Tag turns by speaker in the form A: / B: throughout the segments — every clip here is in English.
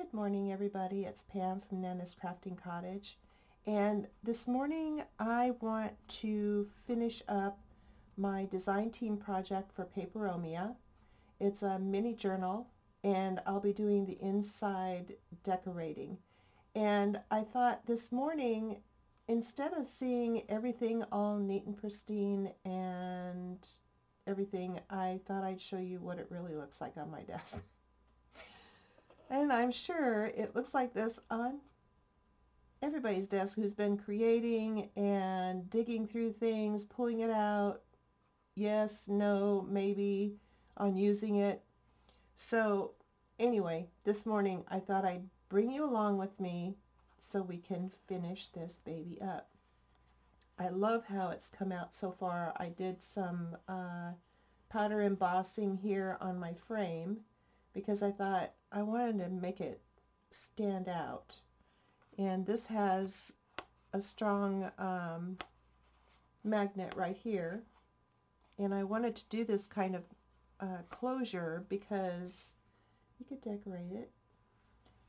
A: Good morning, everybody. It's Pam from Nana's Crafting Cottage, and this morning I want to finish up my design team project for Paperomia. It's a mini journal, and I'll be doing the inside decorating. And I thought this morning, instead of seeing everything all neat and pristine and everything, I thought I'd show you what it really looks like on my desk. And I'm sure it looks like this on everybody's desk who's been creating and digging through things, pulling it out, yes, no, maybe, on using it. So anyway, this morning I thought I'd bring you along with me so we can finish this baby up. I love how it's come out so far. I did some powder embossing here on my frame because I thought I wanted to make it stand out. And this has a strong magnet right here. And I wanted to do this kind of closure because you could decorate it.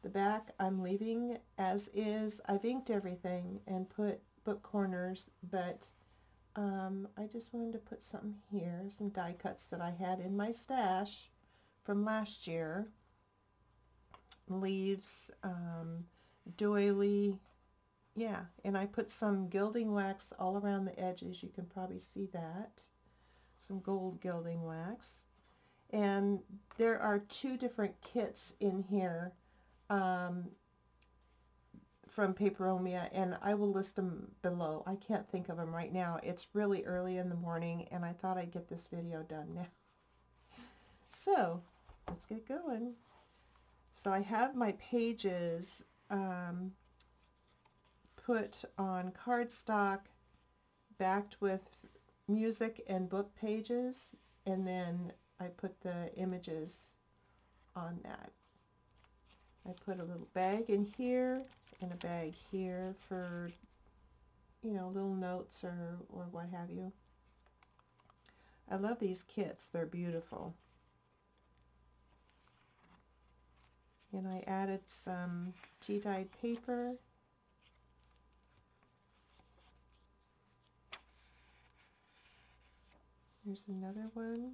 A: The back I'm leaving as is. I've inked everything and put book corners, but I just wanted to put something here, some die cuts that I had in my stash from last year. Leaves, doily, yeah, and I put some gilding wax all around the edges. You can probably see that. Some gold gilding wax. And there are two different kits in here from Paperomia, and I will list them below. I can't think of them right now. It's really early in the morning, and I thought I'd get this video done now. So, let's get going. So I have my pages put on cardstock, backed with music and book pages, and then I put the images on that. I put a little bag in here and a bag here for, you know, little notes or what have you. I love these kits. They're beautiful. And I added some tea-dyed paper. Here's another one.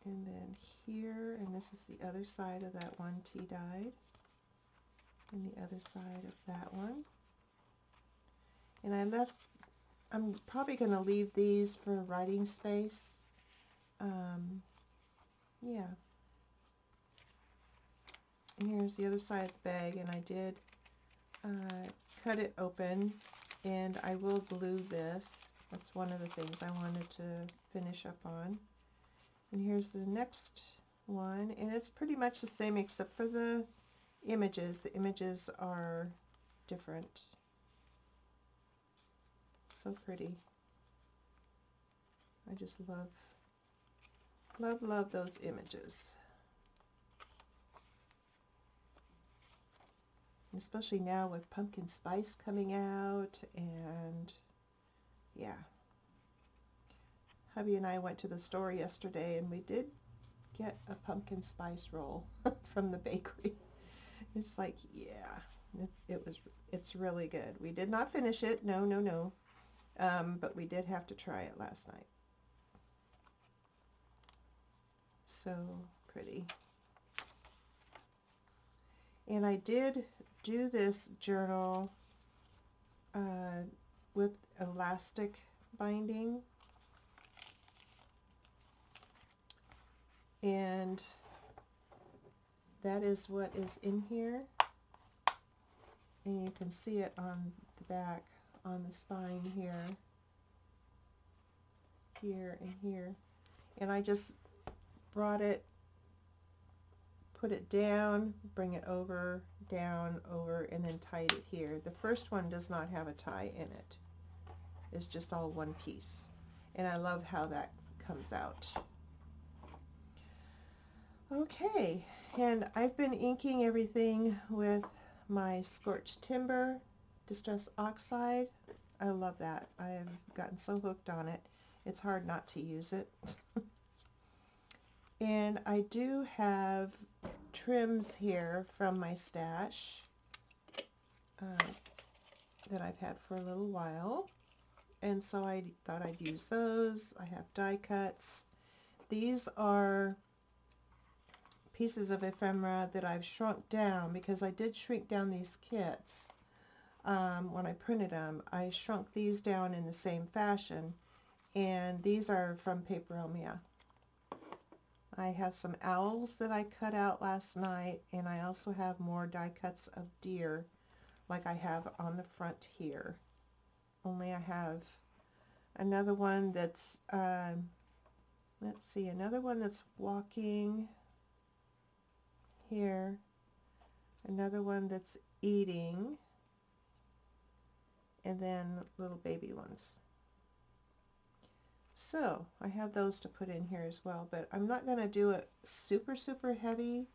A: And then here, and this is the other side of that one tea-dyed. And the other side of that one. And I'm probably going to leave these for writing space. Yeah. And here's the other side of the bag, and I did cut it open, and I will glue this. That's one of the things I wanted to finish up on. And here's the next one, and it's pretty much the same except for the images. The images are different. So pretty. I just love those images. Especially now with pumpkin spice coming out, and yeah. Hubby and I went to the store yesterday, and we did get a pumpkin spice roll from the bakery. It's like, yeah, it's really good. We did not finish it, no, but we did have to try it last night. So pretty. And I did do this journal with elastic binding, and that is what is in here, and you can see it on the back, on the spine here, and here, and I just brought it, put it down, bring it over, down, over, and then tied it here. The first one does not have a tie in it. It's just all one piece. And I love how that comes out. Okay, and I've been inking everything with my Scorched Timber Distress Oxide. I love that. I have gotten so hooked on it. It's hard not to use it. And I do have trims here from my stash that I've had for a little while. And so I thought I'd use those. I have die cuts. These are pieces of ephemera that I've shrunk down because I did shrink down these kits when I printed them. I shrunk these down in the same fashion, and these are from Paperomia. I have some owls that I cut out last night, and I also have more die cuts of deer like I have on the front here. Only I have another one that's, let's see, another one that's walking here, another one that's eating, and then little baby ones. So I have those to put in here as well, but I'm not going to do it super heavy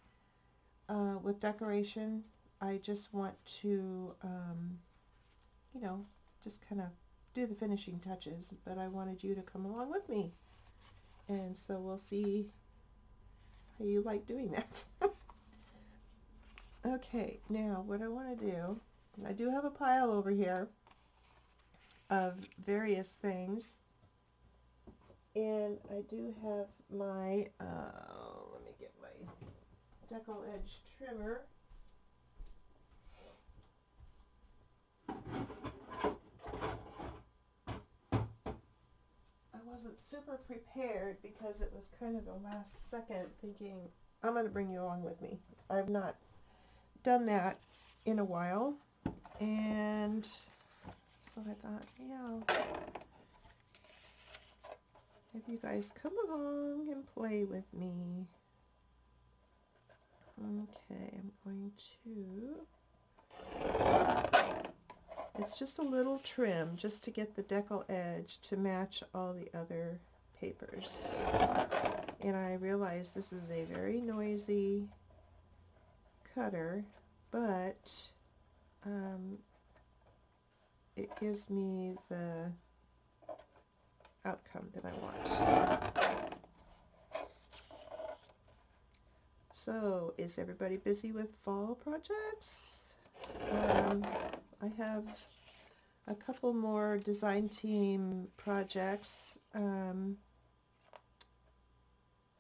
A: with decoration. I just want to, you know, just kind of do the finishing touches, but I wanted you to come along with me. And so we'll see how you like doing that. Okay, now what I want to do, I do have a pile over here of various things. And I do have my, let me get my decal edge trimmer. I wasn't super prepared because it was kind of the last second thinking, I'm going to bring you along with me. I've not done that in a while. And so I thought, yeah, have you guys come along and play with me. Okay, I'm going to, it's just a little trim just to get the decal edge to match all the other papers. And I realize this is a very noisy cutter, but it gives me the outcome that I want. So, is everybody busy with fall projects? I have a couple more design team projects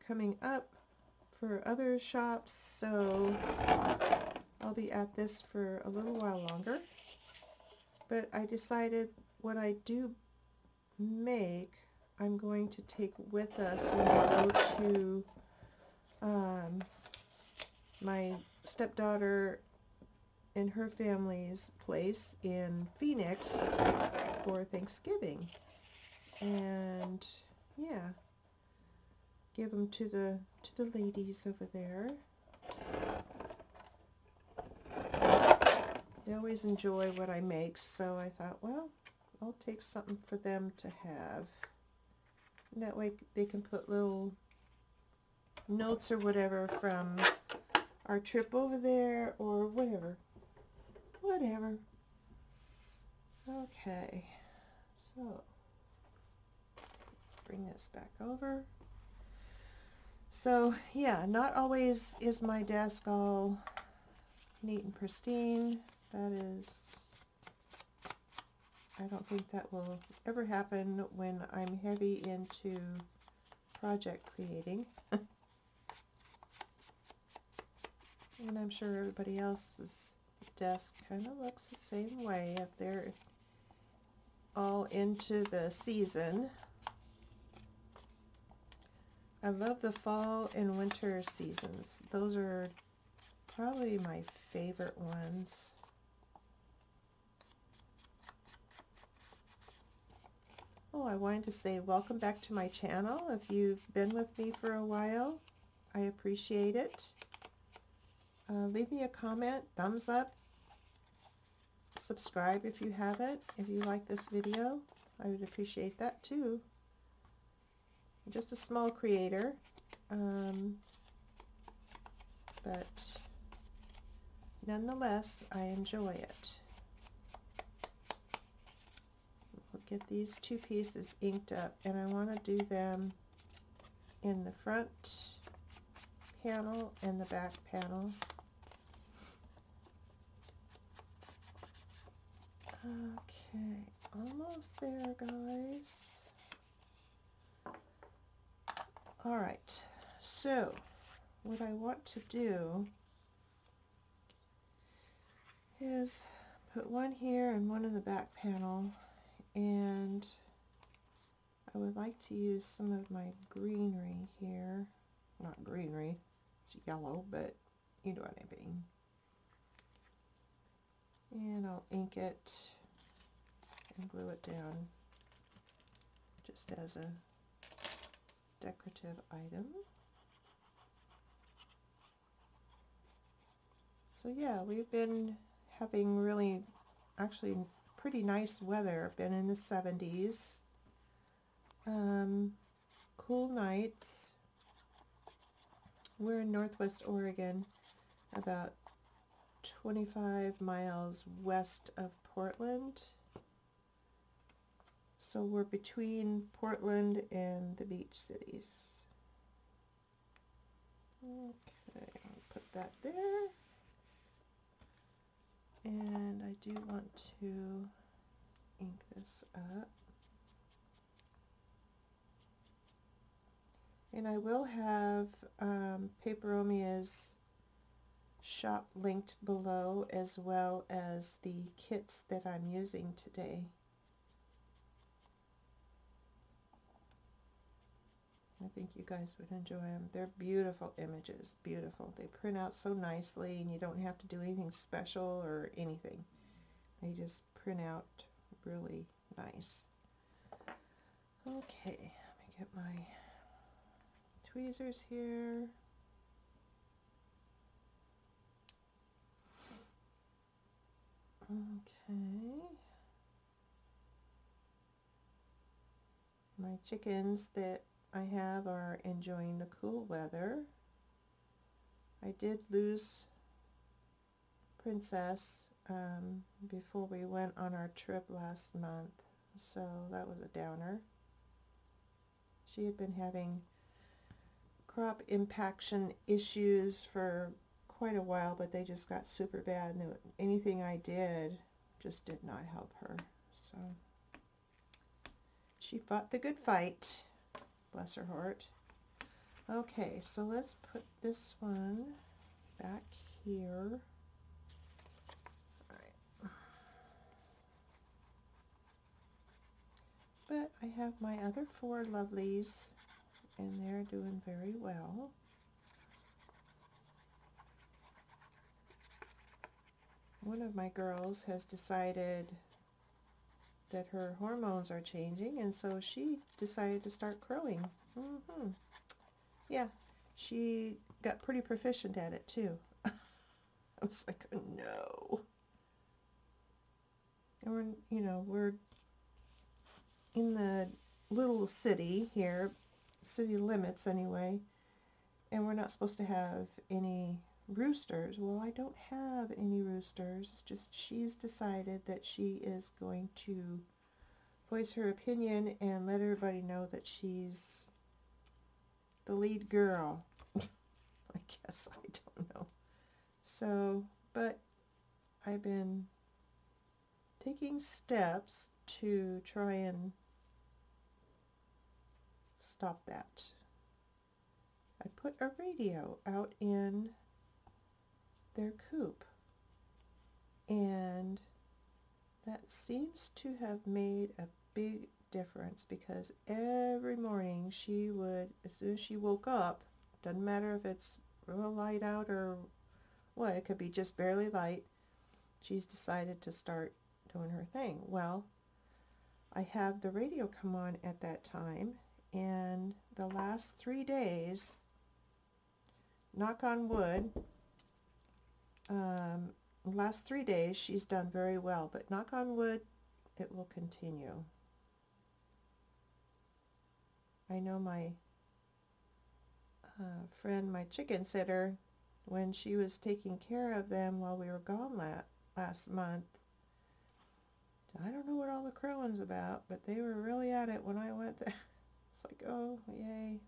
A: coming up for other shops, so I'll be at this for a little while longer. But I decided what I do make, I'm going to take with us when I go to my stepdaughter and her family's place in Phoenix for Thanksgiving. And yeah, give them to the ladies over there. They always enjoy what I make, so I thought, well, I'll take something for them to have. And that way they can put little notes or whatever from our trip over there or whatever. Okay, so bring this back over. So yeah, not always is my desk all neat and pristine. That is, I don't think that will ever happen when I'm heavy into project creating. And I'm sure everybody else's desk kind of looks the same way if they're all into the season. I love the fall and winter seasons. Those are probably my favorite ones. Oh, I wanted to say welcome back to my channel. If you've been with me for a while, I appreciate it. Leave me a comment, thumbs up, subscribe if you haven't. If you like this video, I would appreciate that too. I'm just a small creator, but nonetheless, I enjoy it. We'll get these two pieces inked up, and I want to do them in the front panel and the back panel. Okay, almost there, guys. All right, so what I want to do is put one here and one in the back panel, and I would like to use some of my greenery here. Not greenery, it's yellow, but you know what I mean. And I'll ink it and glue it down just as a decorative item. So yeah, we've been having really, actually pretty nice weather. Been in the 70s. Cool nights. We're in Northwest Oregon, about 25 miles west of Portland. So we're between Portland and the beach cities. Okay, I'll put that there. And I do want to ink this up. And I will have Paperomia's shop linked below, as well as the kits that I'm using today. I think you guys would enjoy them. They're beautiful images, beautiful. They print out so nicely, and you don't have to do anything special or anything. They just print out really nice. Okay, let me get my tweezers here. Okay. My chickens that I have are enjoying the cool weather. I did lose Princess before we went on our trip last month, so that was a downer. She had been having crop impaction issues for quite a while, but they just got super bad, and anything I did just did not help her. So she fought the good fight, bless her heart. Okay, so let's put this one back here. All right. But I have my other 4 lovelies, and they're doing very well. One of my girls has decided that her hormones are changing, and so she decided to start crowing. Yeah, she got pretty proficient at it too. I was like, oh, no. And we're in the little city here, city limits anyway, and we're not supposed to have any roosters. Well, I don't have any roosters. It's just she's decided that she is going to voice her opinion and let everybody know that she's the lead girl. I guess, I don't know. So, but I've been taking steps to try and stop that. I put a radio out in their coop, and that seems to have made a big difference, because every morning she would, as soon as she woke up, doesn't matter if it's real light out or what, it could be just barely light, she's decided to start doing her thing. Well, I have the radio come on at that time, and the last 3 days, knock on wood, last 3 days she's done very well, but knock on wood, it will continue. I know my friend, my chicken sitter, when she was taking care of them while we were gone last month, I don't know what all the crowing's about, but they were really at it when I went there. It's like, oh, yay,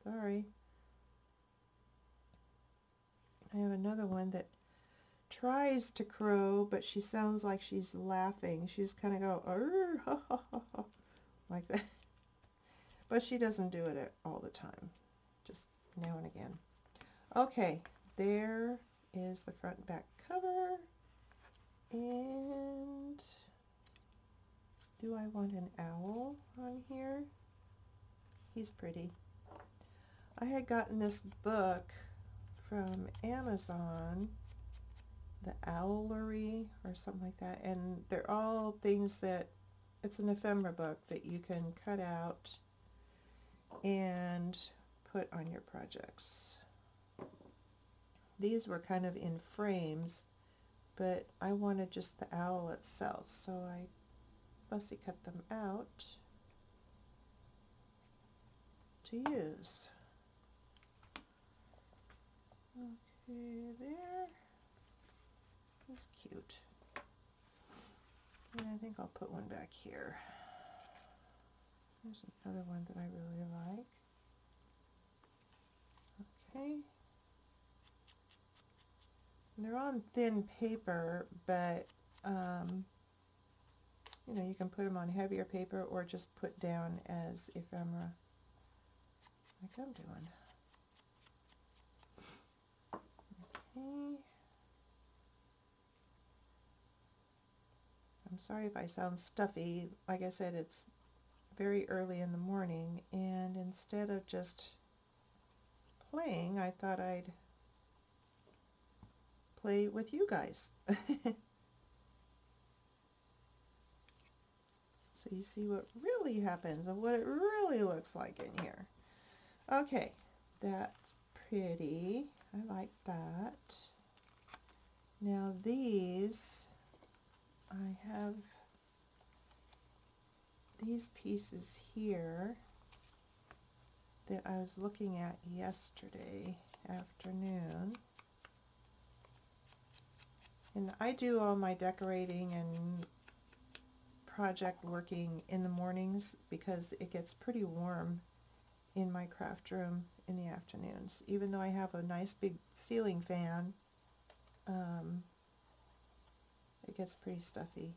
A: sorry. have another one that tries to crow, but she sounds like she's laughing. She's kind of go, "Arr, ha, ha, ha, ha," like that. But she doesn't do it all the time, just now and again. Okay, there is the front and back cover. And do I want an owl on here? He's pretty. I had gotten this book from Amazon, the Owlery or something like that, and they're all things that, it's an ephemera book that you can cut out and put on your projects. These were kind of in frames, but I wanted just the owl itself, so I fussy cut them out to use. Okay, there. That's cute. And I think I'll put one back here. There's another one that I really like. Okay. And they're on thin paper, but you know, you can put them on heavier paper or just put down as ephemera, like I'm doing. Okay. I'm sorry if I sound stuffy. Like I said, it's very early in the morning, and instead of just playing, I thought I'd play with you guys. So you see what really happens and what it really looks like in here. Okay, that's pretty. I like that. Now these, I have these pieces here that I was looking at yesterday afternoon. And I do all my decorating and project working in the mornings because it gets pretty warm in my craft room in the afternoons. Even though I have a nice big ceiling fan, it gets pretty stuffy.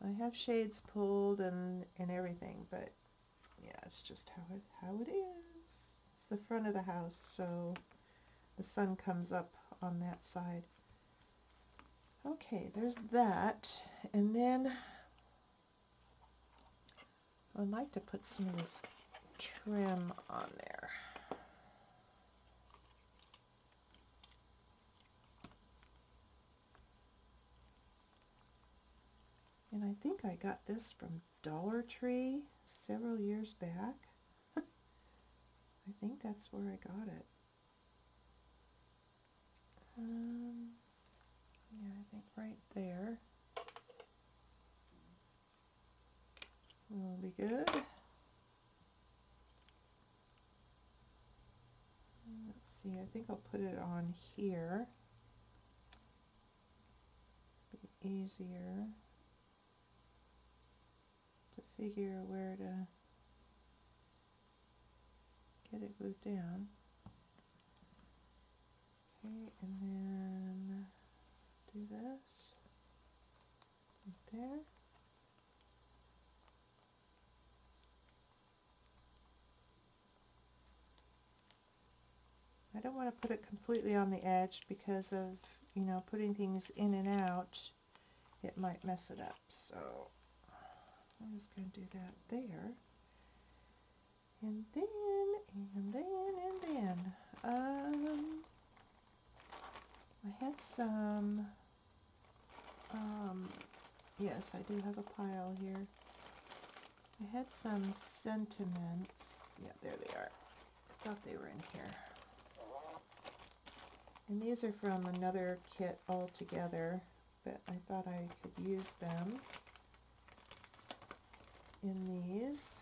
A: I have shades pulled and everything, but yeah, it's just how it is. It's the front of the house, so the sun comes up on that side. Okay, there's that, and then I'd like to put some of this trim on there. And I think I got this from Dollar Tree several years back. I think that's where I got it. Yeah, I think right there will be good. Let's see, I think I'll put it on here. Be easier to figure where to get it glued down. Okay, and then do this right there. I don't want to put it completely on the edge because of, you know, putting things in and out, it might mess it up. So I'm just going to do that there. And then, I had some, yes, I do have a pile here. I had some sentiments. Yeah, there they are. I thought they were in here. And these are from another kit altogether, but I thought I could use them in these.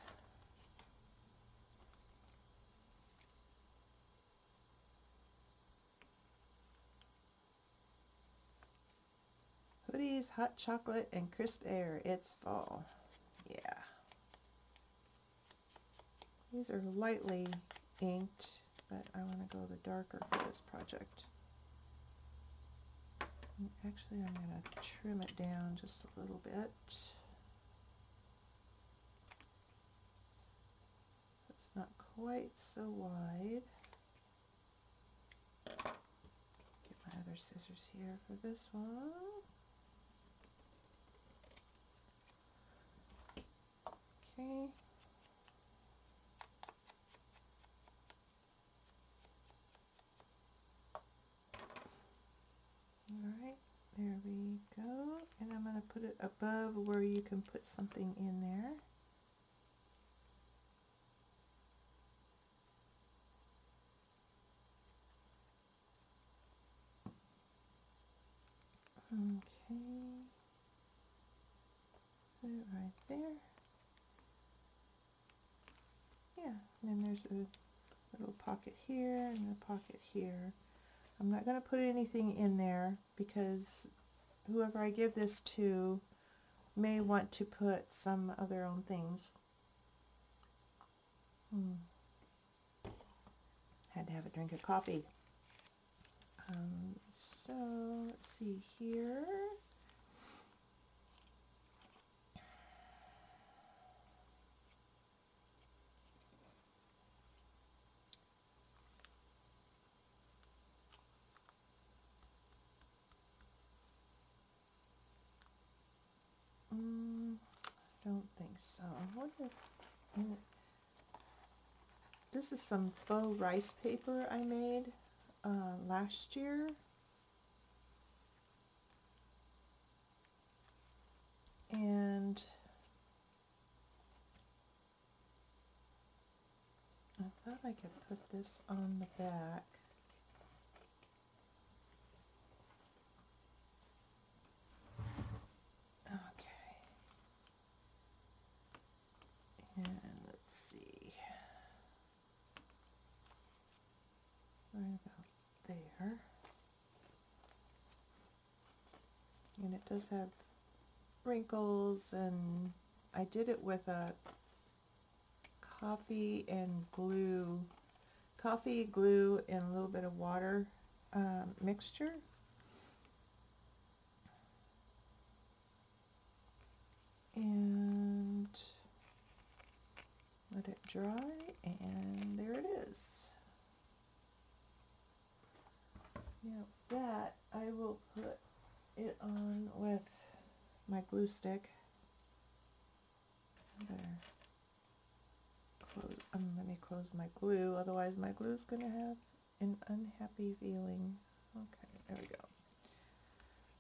A: Hoodies, hot chocolate, and crisp air. It's fall. Yeah. These are lightly inked. but I want to go the darker for this project. And actually, I'm going to trim it down just a little bit. It's not quite so wide. Get my other scissors here for this one. Okay. Alright, there we go. And I'm going to put it above where you can put something in there. Okay. Put it right there. Yeah, and then there's a little pocket here and a pocket here. I'm not going to put anything in there because whoever I give this to may want to put some of their own things. Had to have a drink of coffee. So let's see here. I don't think so. I wonder if this is some faux rice paper I made last year. And I thought I could put this on the back. Okay. And let's see. Right about there. And it does have wrinkles, and I did it with a coffee, glue, and a little bit of water mixture. And let it dry, and there it is. Now that I will put it on with my glue stick. Let me close my glue, otherwise my glue is going to have an unhappy feeling. Okay, there we go.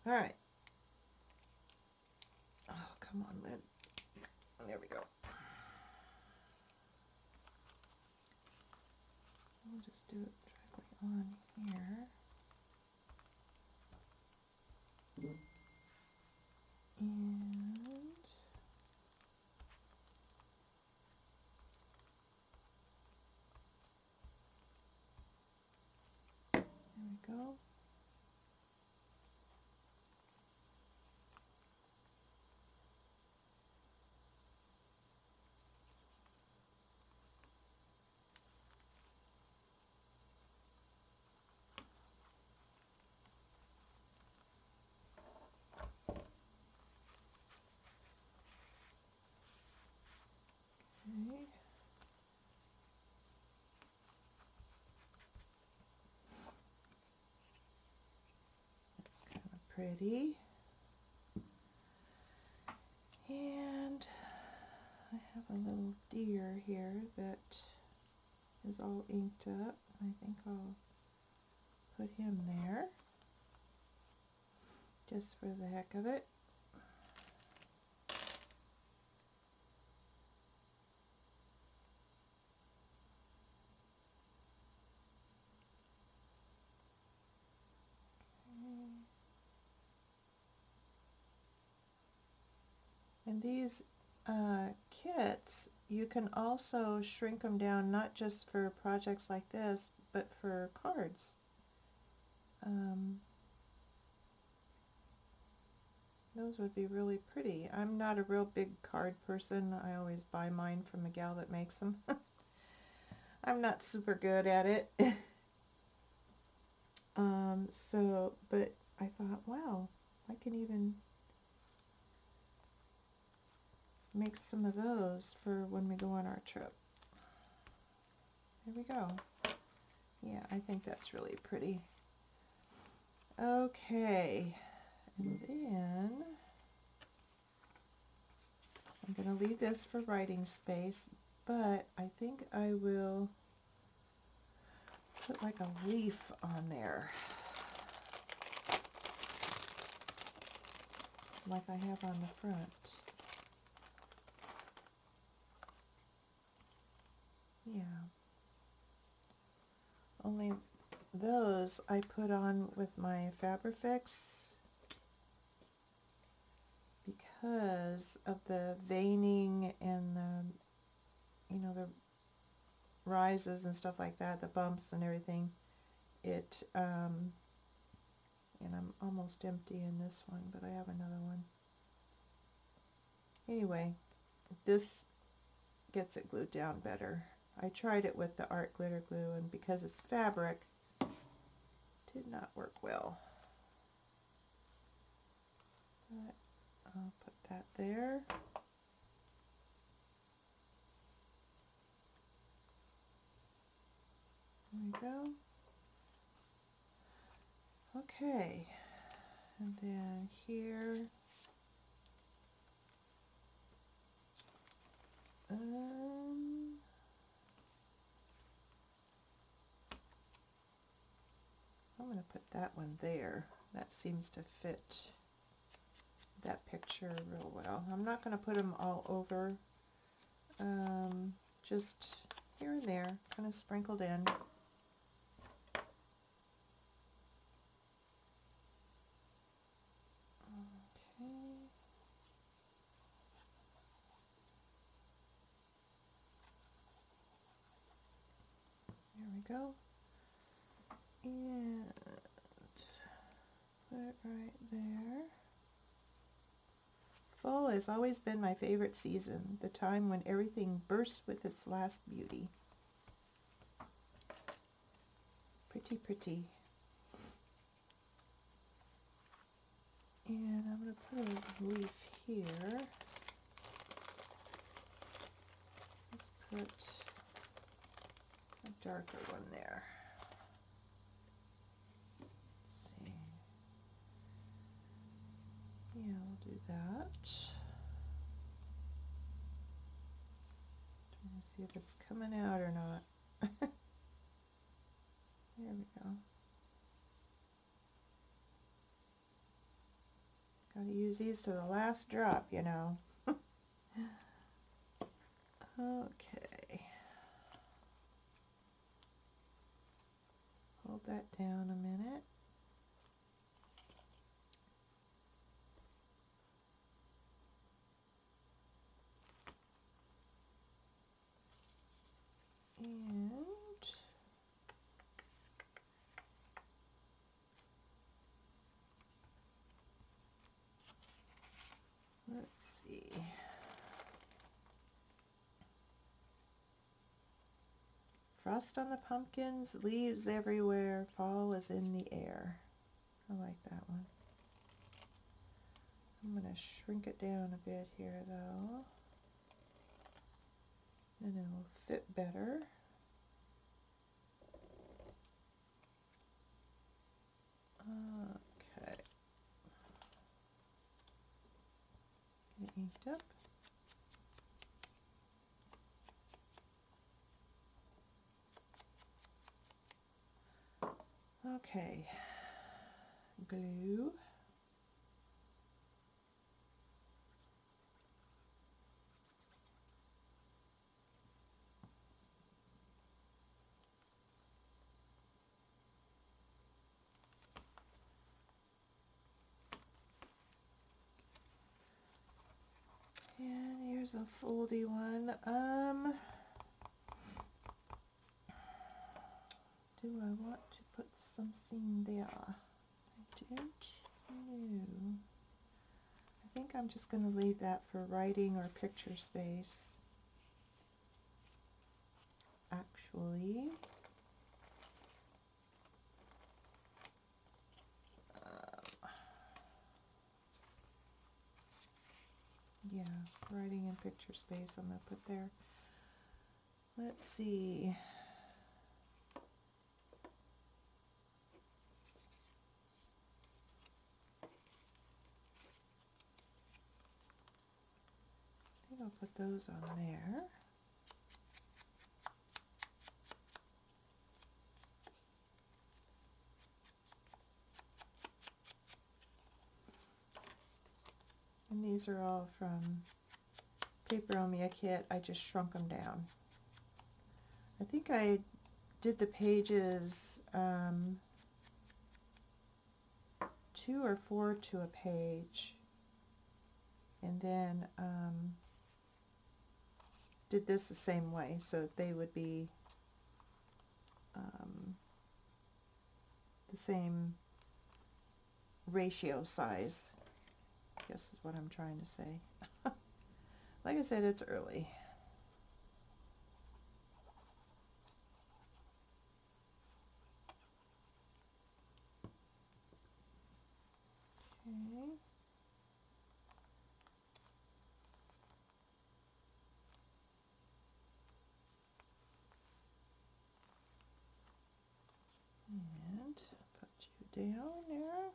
A: All right. Oh, come on, lid. There we go. We'll just do it directly on here. And there we go. Okay. That's kind of pretty. And I have a little deer here that is all inked up. I think I'll put him there just for the heck of it. And these kits, you can also shrink them down, not just for projects like this, but for cards. Those would be really pretty. I'm not a real big card person. I always buy mine from a gal that makes them. I'm not super good at it. But I thought, wow, I can even make some of those for when we go on our trip. There we go. Yeah, I think that's really pretty. Okay, and then I'm going to leave this for writing space, but I think I will put like a leaf on there, like I have on the front. Yeah. Only those I put on with my Fabrifix because of the veining and the, you know, the rises and stuff like that, the bumps and everything. And I'm almost empty in this one, but I have another one. Anyway, this gets it glued down better. I tried it with the art glitter glue, and because it's fabric, it did not work well. But I'll put that there. There we go. Okay, and then here, I'm going to put that one there. That seems to fit that picture real well. I'm not going to put them all over, just here and there, kind of sprinkled in. Okay. There we go. And put it right there. Fall has always been my favorite season, the time when everything bursts with its last beauty. Pretty, pretty. And I'm going to put a leaf here. Let's put a darker one there. Let's see. Yeah, we'll do that. Trying to see if it's coming out or not. There we go. Gotta use these to the last drop, you know. Okay. Hold that down a minute. And let's see. Frost on the pumpkins, leaves everywhere, fall is in the air. I like that one. I'm going to shrink it down a bit here though. Then it'll fit better. Okay. Get it inked up. Okay. Glue. And here's a foldy one. Do I want to put something there? I don't know. I think I'm just going to leave that for writing or picture space. Actually. actually. Yeah, writing in picture space I'm going to put there. Let's see. I think I'll put those on there. And these are all from Paperomia kit. I just shrunk them down. I think I did the pages 2 or 4 to a page, and then did this the same way so that they would be the same ratio size, I guess is what I'm trying to say. Like I said, it's early. Okay. And put you down there.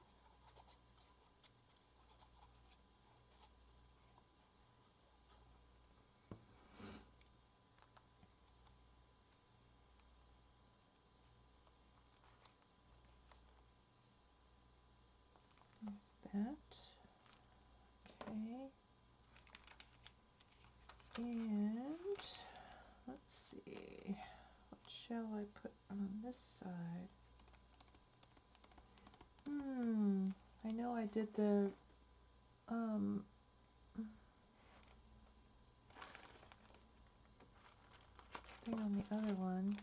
A: There's that. Okay. And let's see, what shall I put on this side? I know I did the thing on the other one.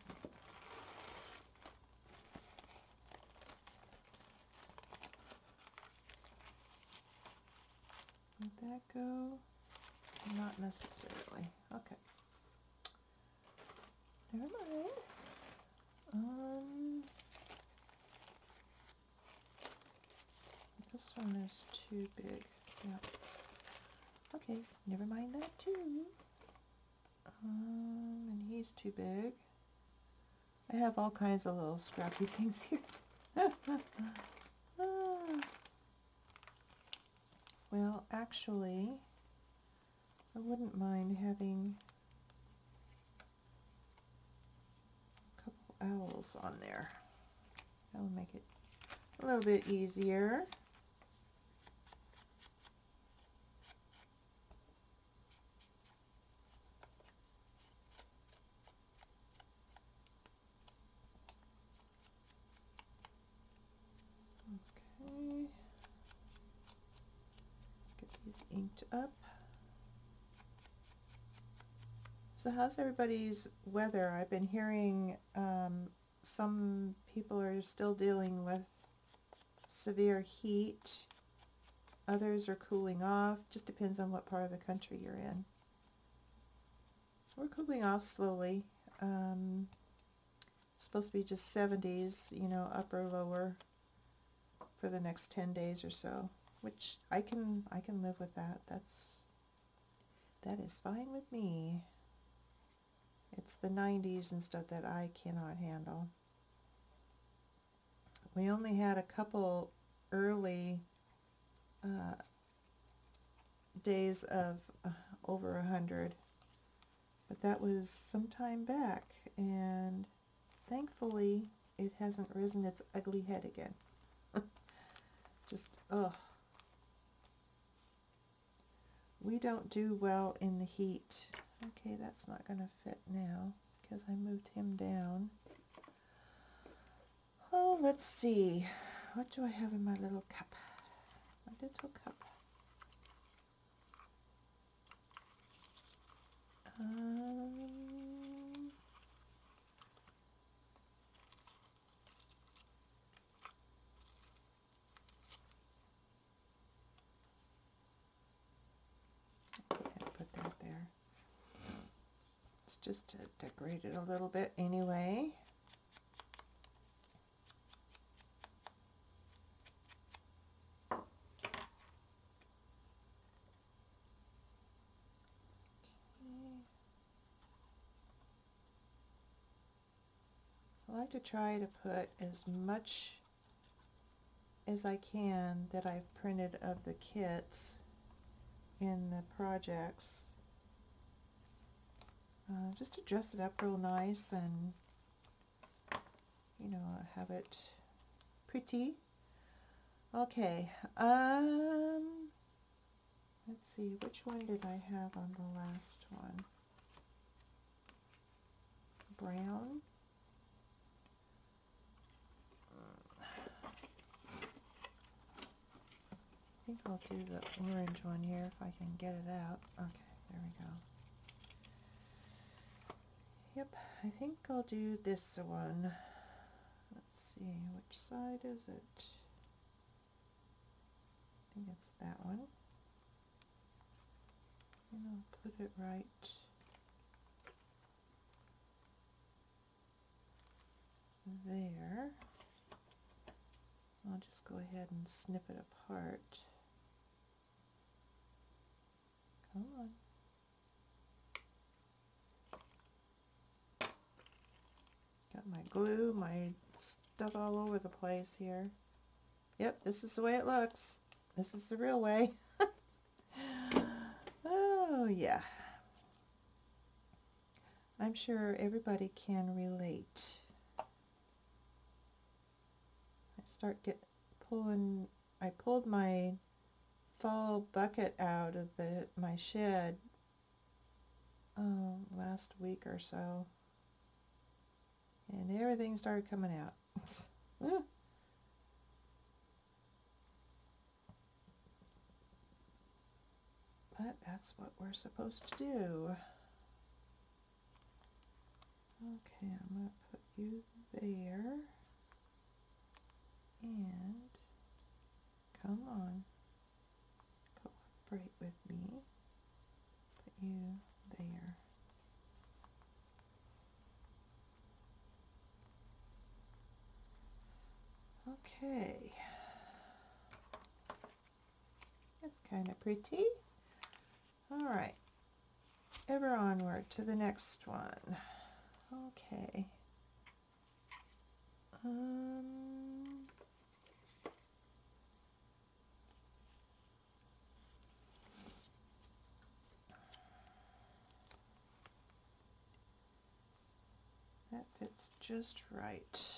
A: Would that go? Not necessarily. Okay. Never mind. This one is too big. Yeah. Okay, never mind that too. And he's too big. I have all kinds of little scrappy things here. Well, actually, I wouldn't mind having a couple owls on there. That would make it a little bit easier. Okay. Get these inked up. So how's everybody's weather? I've been hearing some people are still dealing with severe heat. Others are cooling off. Just depends on what part of the country you're in. We're cooling off slowly. Supposed to be just 70s, you know, upper lower for the next 10 days or so, which I can live with that. That is fine with me. It's the 90s and stuff that I cannot handle. We only had a couple early days of over 100, but that was some time back, and thankfully it hasn't risen its ugly head again. Just, ugh. We don't do well in the heat. Okay, that's not going to fit now because I moved him down. Oh, let's see. What do I have in my little cup? My little cup. Okay, put that there. Let's just to decorate it a little bit anyway. I like to try to put as much as I can that I've printed of the kits in the projects, just to dress it up real nice and, you know, have it pretty. Okay, let's see, which one did I have on the last one? Brown. I think I'll do the orange one here if I can get it out. Okay, there we go. Yep, I think I'll do this one. Let's see, which side is it? I think it's that one. And I'll put it right there. I'll just go ahead and snip it apart. Come on. Got my glue, my stuff all over the place here. Yep, this is the way it looks. This is the real way. Oh, yeah. I'm sure everybody can relate. I pulled my fall bucket out of my shed last week or so, and everything started coming out. But that's what we're supposed to do. Okay, I'm going to put you there, and come on, cooperate with me. Put you there. Okay, that's kind of pretty. All right, ever onward to the next one. Okay. That fits just right.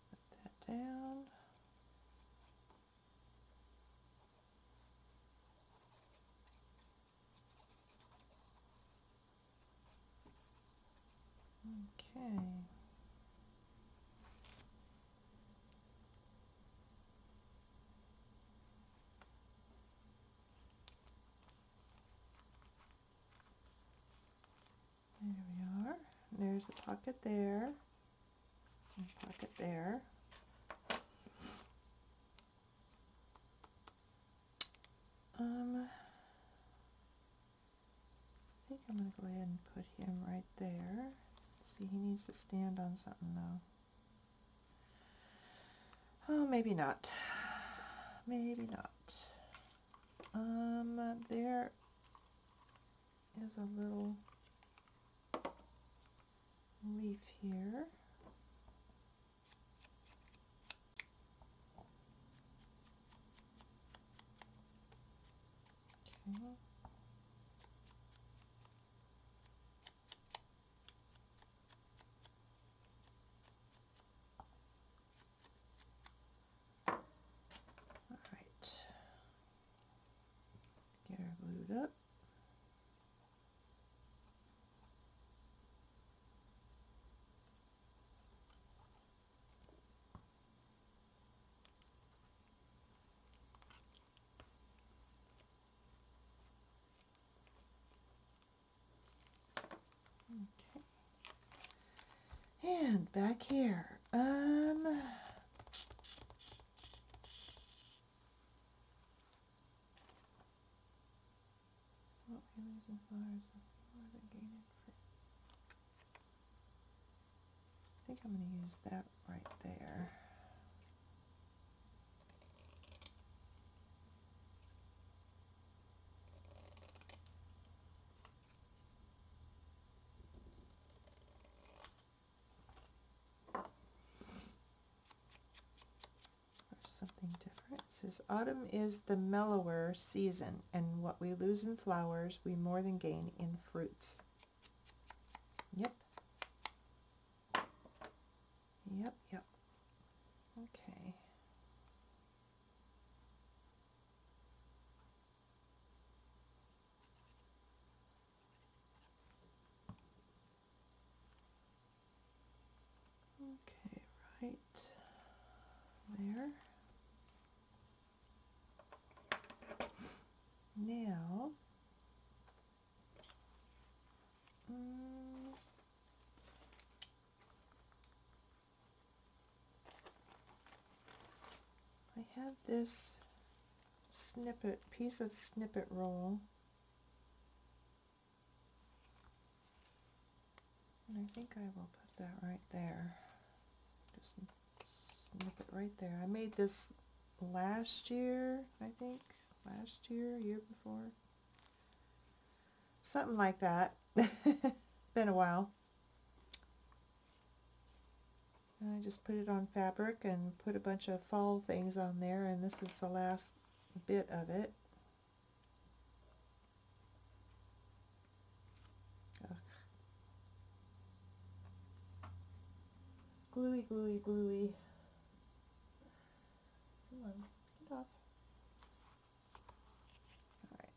A: Put that down. Okay. There we are. There's a pocket there. And a pocket there. I think I'm going to go ahead and put him right there. See, he needs to stand on something though. Oh, maybe not. Maybe not. There is a little leaf here. Okay. All right. Get her glued up. Okay. And back here, what we lose in flowers, more than gain in fruit. I think I'm going to use that right there. Something different. It says autumn is the mellower season, and what we lose in flowers we more than gain in fruits. Yep. Yep, yep. Okay. Okay, right there. Now, I have this piece of snippet roll, and I think I will put that right there. Just snip it right there. I made this last year, I think. Last year, year before. Something like that. Been a while. And I just put it on fabric and put a bunch of fall things on there, and this is the last bit of it. Ugh. Gluey, gluey, gluey. Come on, get off. Alright.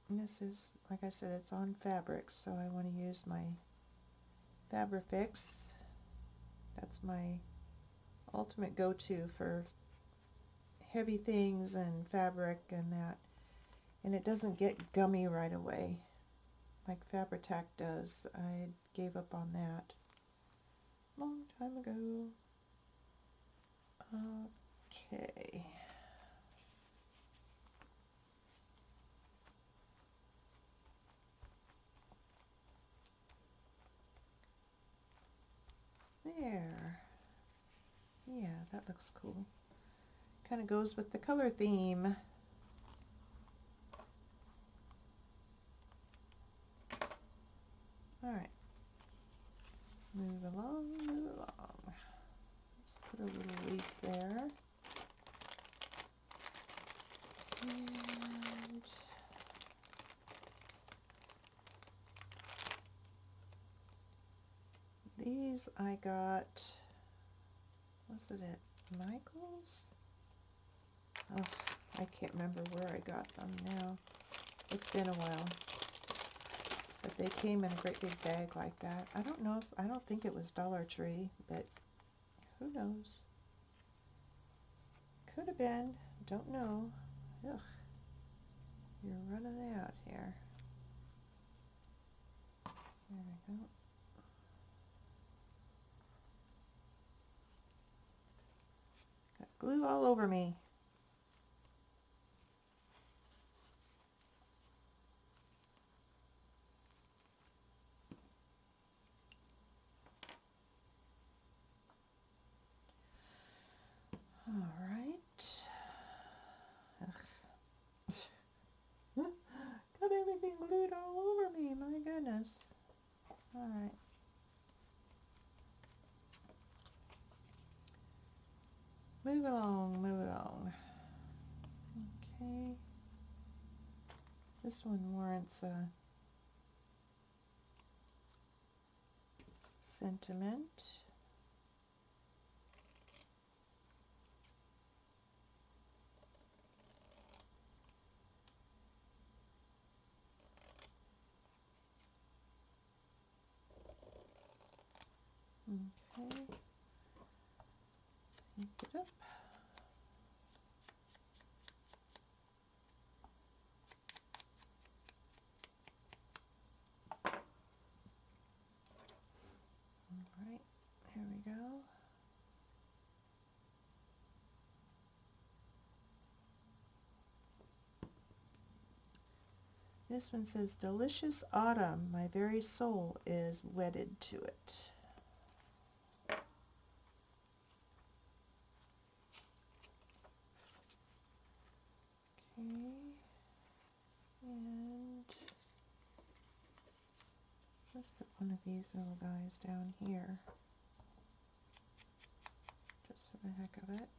A: And this is, like I said, it's on fabric, so I want to use my Fabrifix. That's my ultimate go-to for heavy things and fabric and that. And it doesn't get gummy right away like Fabri-Tac does. I gave up on that long time ago. Okay. There. Yeah, that looks cool. Kind of goes with the color theme. Alright. Move along, move along. Let's put a little leaf there. And these I got, was it at Michael's? Oh, I can't remember where I got them now. It's been a while. But they came in a great big bag like that. I don't know if, I don't think it was Dollar Tree, but who knows? Could have been, don't know. Ugh, you're running out here. There we go. Got glue all over me. All right. Got everything glued all over me, my goodness. All right. Move along, move along. Okay. This one warrants a sentiment. Okay. Sync it up. This one says, delicious autumn, my very soul is wedded to it. Okay, and let's put one of these little guys down here, just for the heck of it.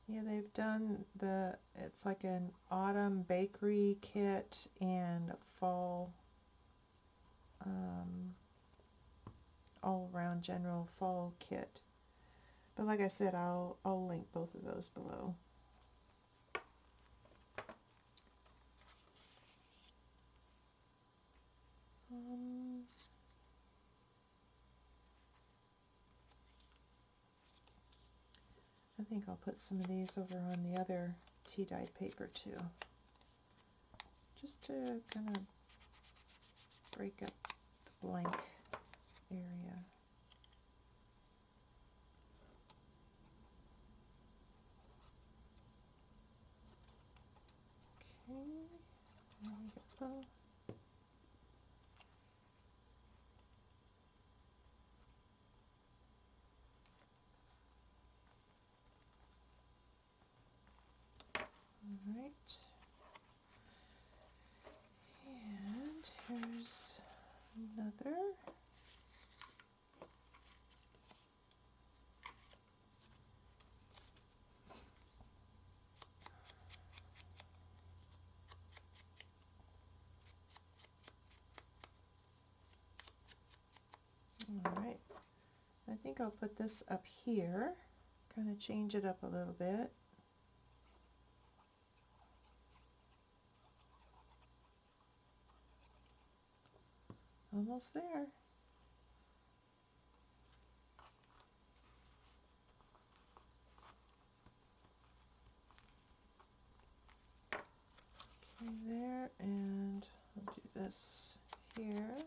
A: Yeah, they've done it's like an autumn bakery kit and a fall, all around general fall kit. But like I said, I'll link both of those below. I think I'll put some of these over on the other tea-dyed paper too, just to kind of break up the blank area. Okay, there we go. All right, and here's another. All right, I think I'll put this up here, kind of change it up a little bit. Almost there. Okay, there, and I'll do this here.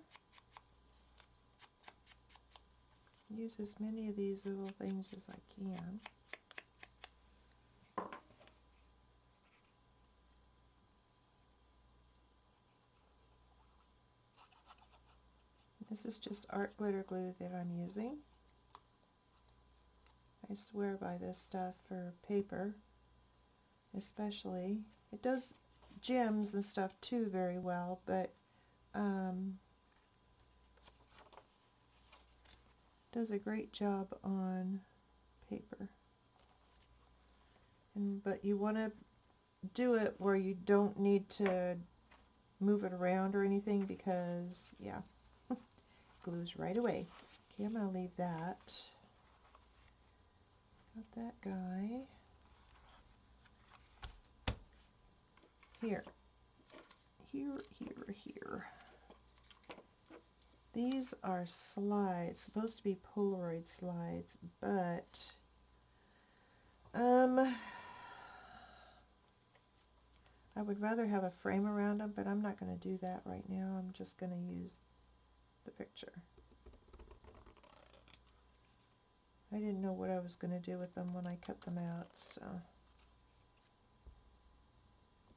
A: Use as many of these little things as I can. This is just art glitter glue that I'm using. I swear by this stuff for paper, especially. It does gems and stuff too very well, but does a great job on paper. But you want to do it where you don't need to move it around or anything, because yeah, glues right away. Okay, I'm going to leave that. Got that guy. Here. These are slides, supposed to be Polaroid slides, but I would rather have a frame around them, but I'm not going to do that right now. I'm just going to use the picture. I didn't know what I was going to do with them when I cut them out, so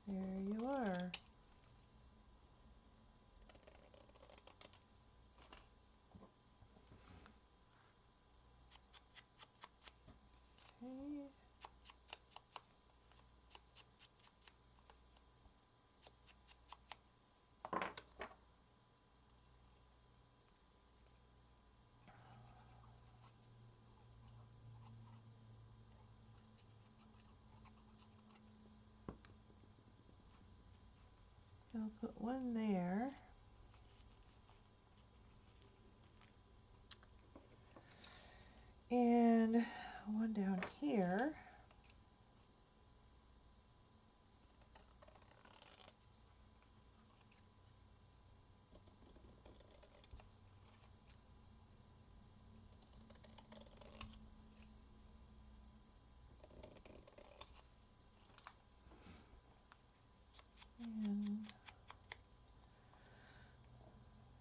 A: there you are. Okay. I'll put one there. And one down here. And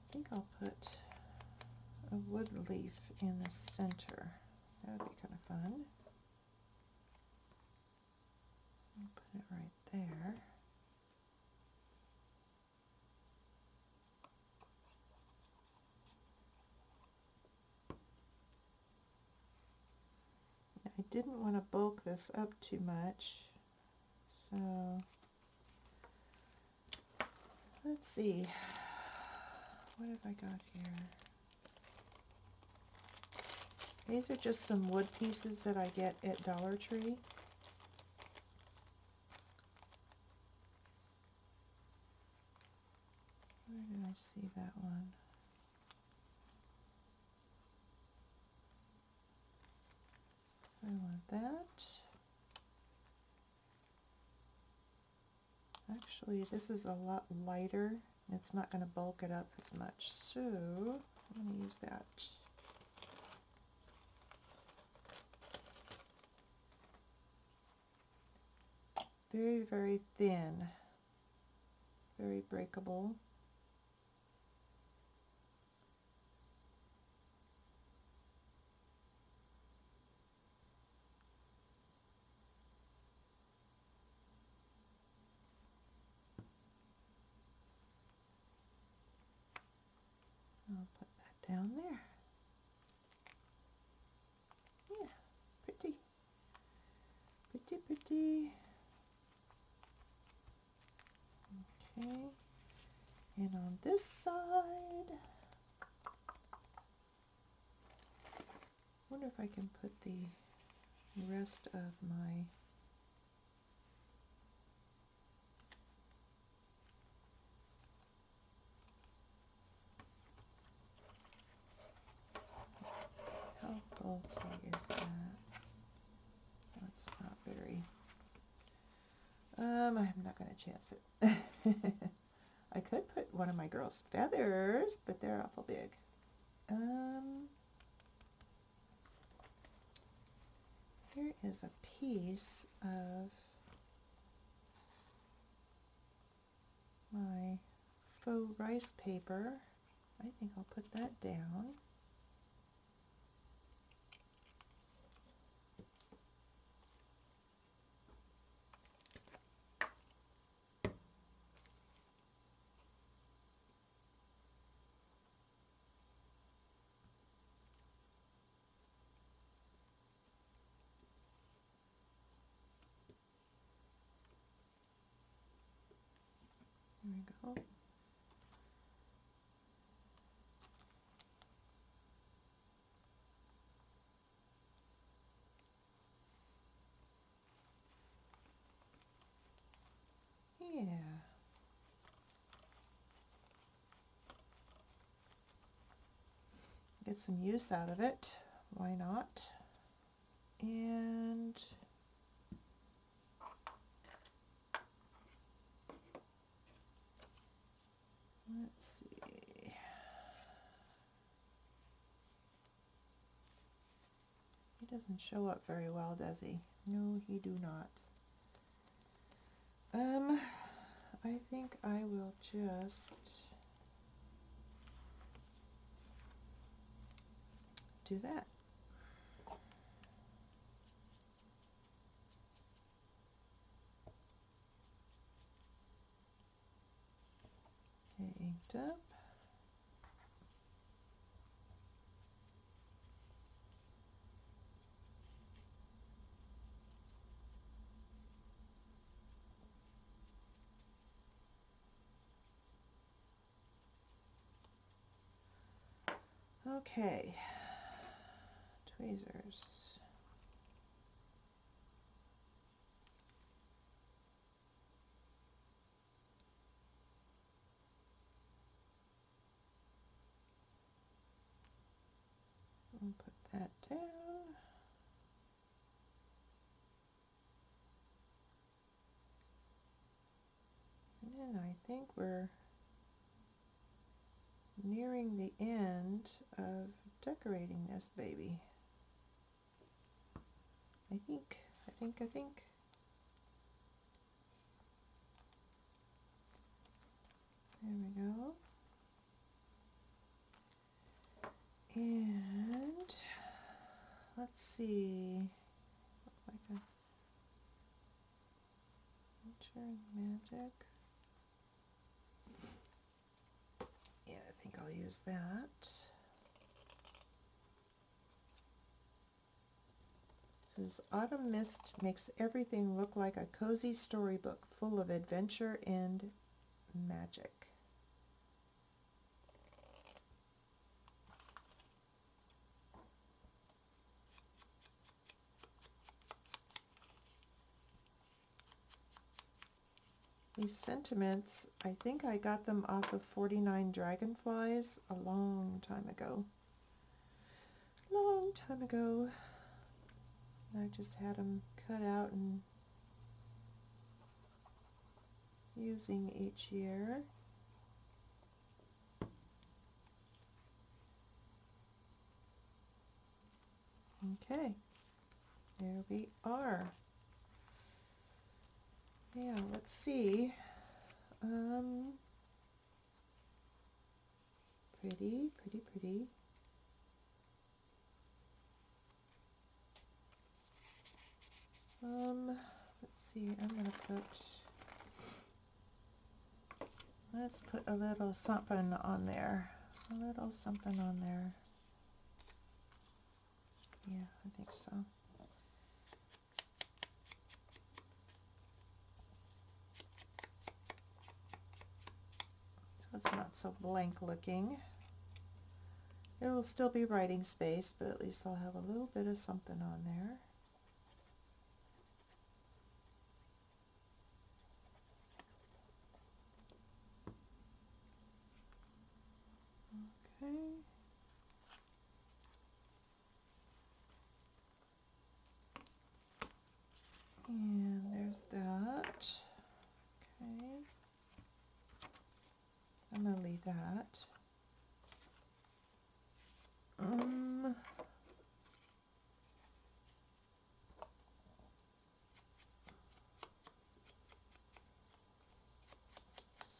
A: I think I'll put a wood leaf in the center. That would be kind of fun. Put it right there. I didn't want to bulk this up too much, so let's see. What have I got here? These are just some wood pieces that I get at Dollar Tree. Where did I see that one? I want that. Actually, this is a lot lighter. It's not going to bulk it up as much, so I'm going to use that. Very, very thin. Very breakable. I'll put that down there. Yeah, pretty. Pretty, pretty. Okay. And on this side, wonder if I can put the rest of my how bulky is that? That's not very I'm not going to chance it. I could put one of my girls' feathers, but they're awful big. Here is a piece of my faux rice paper. I think I'll put that down. There we go. Yeah. Get some use out of it. Why not? And let's see. He doesn't show up very well, does he? No, he do not. I think I will just do that. Okay, inked up. Okay, tweezers. And put that down. And then I think we're nearing the end of decorating this baby. I think. There we go. And let's see, like a nature and magic. Yeah, I think I'll use that. This is Autumn Mist makes everything look like a cozy storybook full of adventure and magic. These sentiments, I think I got them off of 49 Dragonflies a long time ago. Long time ago. I just had them cut out and using each year. Okay, there we are. Yeah, let's see. Pretty, pretty, pretty. Let's see, let's put a little something on there. A little something on there. Yeah, I think so. So it's not so blank looking. It'll still be writing space, but at least I'll have a little bit of something on there. Okay. And there's that. Okay. I'm going to leave that.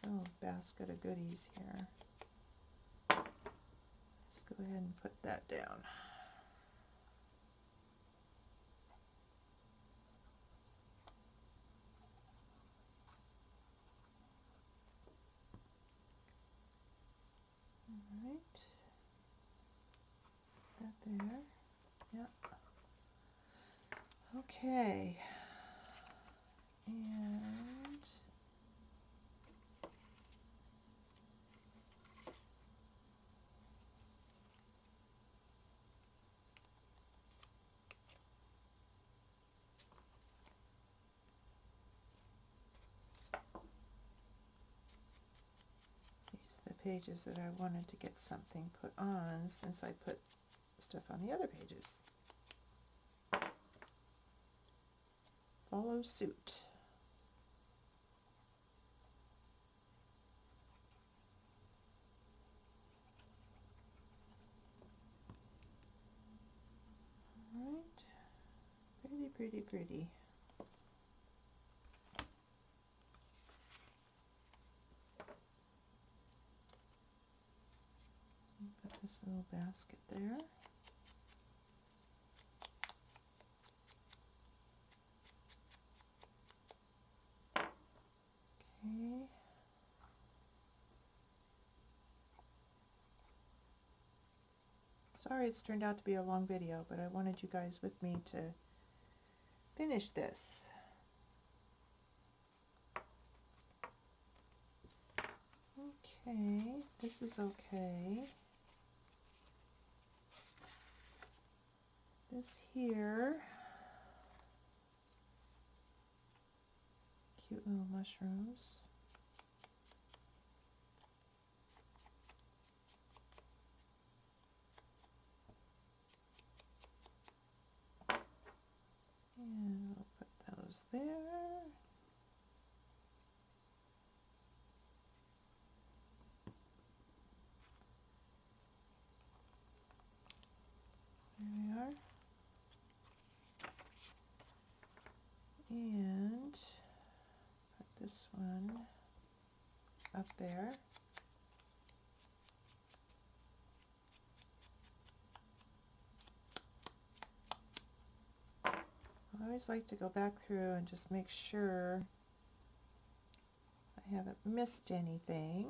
A: So, basket of goodies here. Let's go ahead and put that down. All right. That there. Yep. Okay. And these are the pages that I wanted to get something put on since I put stuff on the other pages. Follow suit. All right. Pretty, pretty, pretty. Put this little basket there. Okay. Sorry it's turned out to be a long video, but I wanted you guys with me to finish this. Okay, this is okay. This here, cute little mushrooms. And we'll put those there. There we are. And put this one up there. always like to go back through and just make sure I haven't missed anything.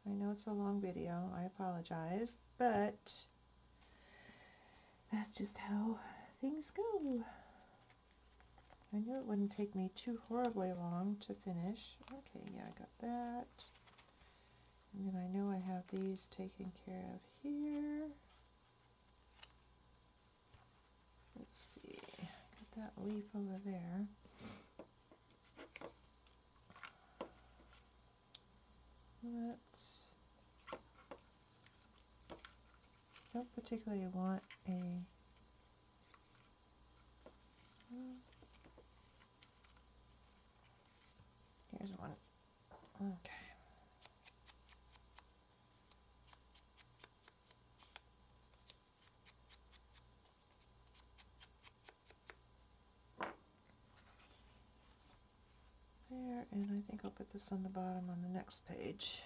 A: I know it's a long video, I apologize, but that's just how things go. I knew it wouldn't take me too horribly long to finish. Okay, yeah, I got that. And then I know I have these taken care of here. Let's see, got that leaf over there. Don't particularly want a here's one. Okay. There, and I think I'll put this on the bottom on the next page.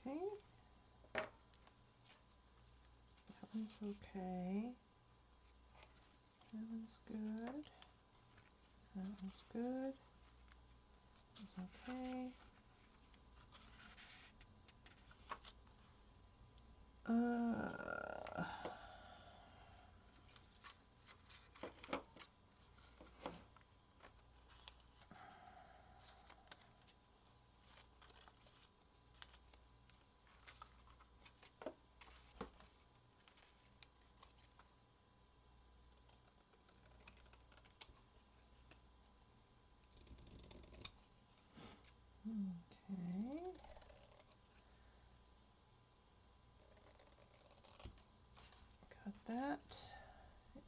A: Okay. That one's okay. That one's good. That one's good. That's okay. Okay. Cut that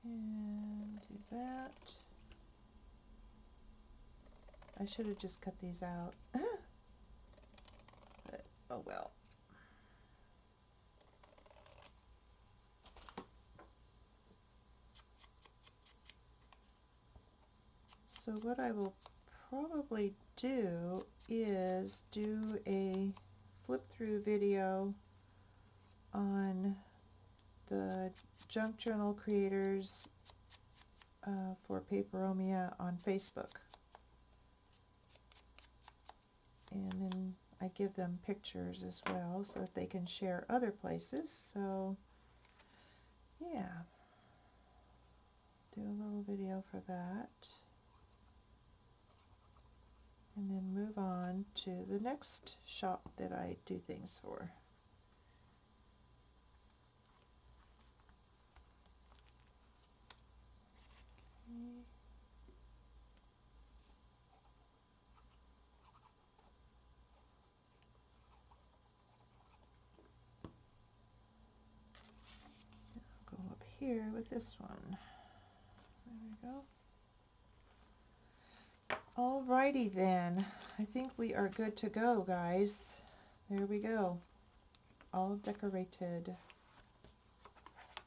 A: and do that. I should have just cut these out. But oh well. So what I will probably do is do a flip through video on the junk journal creators for Paperomia on Facebook, and then I give them pictures as well so that they can share other places. So yeah, do a little video for that, and then move on to the next shop that I do things for. Okay. I'll go up here with this one. There we go. Alrighty then, I think we are good to go, guys. There we go, all decorated.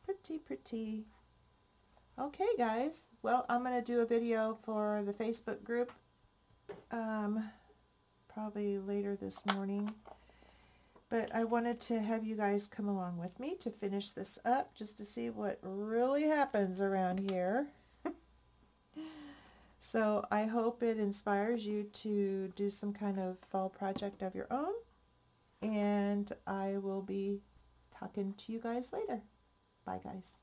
A: Pretty, pretty. Okay, guys, well, I'm going to do a video for the Facebook group probably later this morning, but I wanted to have you guys come along with me to finish this up just to see what really happens around here. So I hope it inspires you to do some kind of fall project of your own, and I will be talking to you guys later. Bye, guys.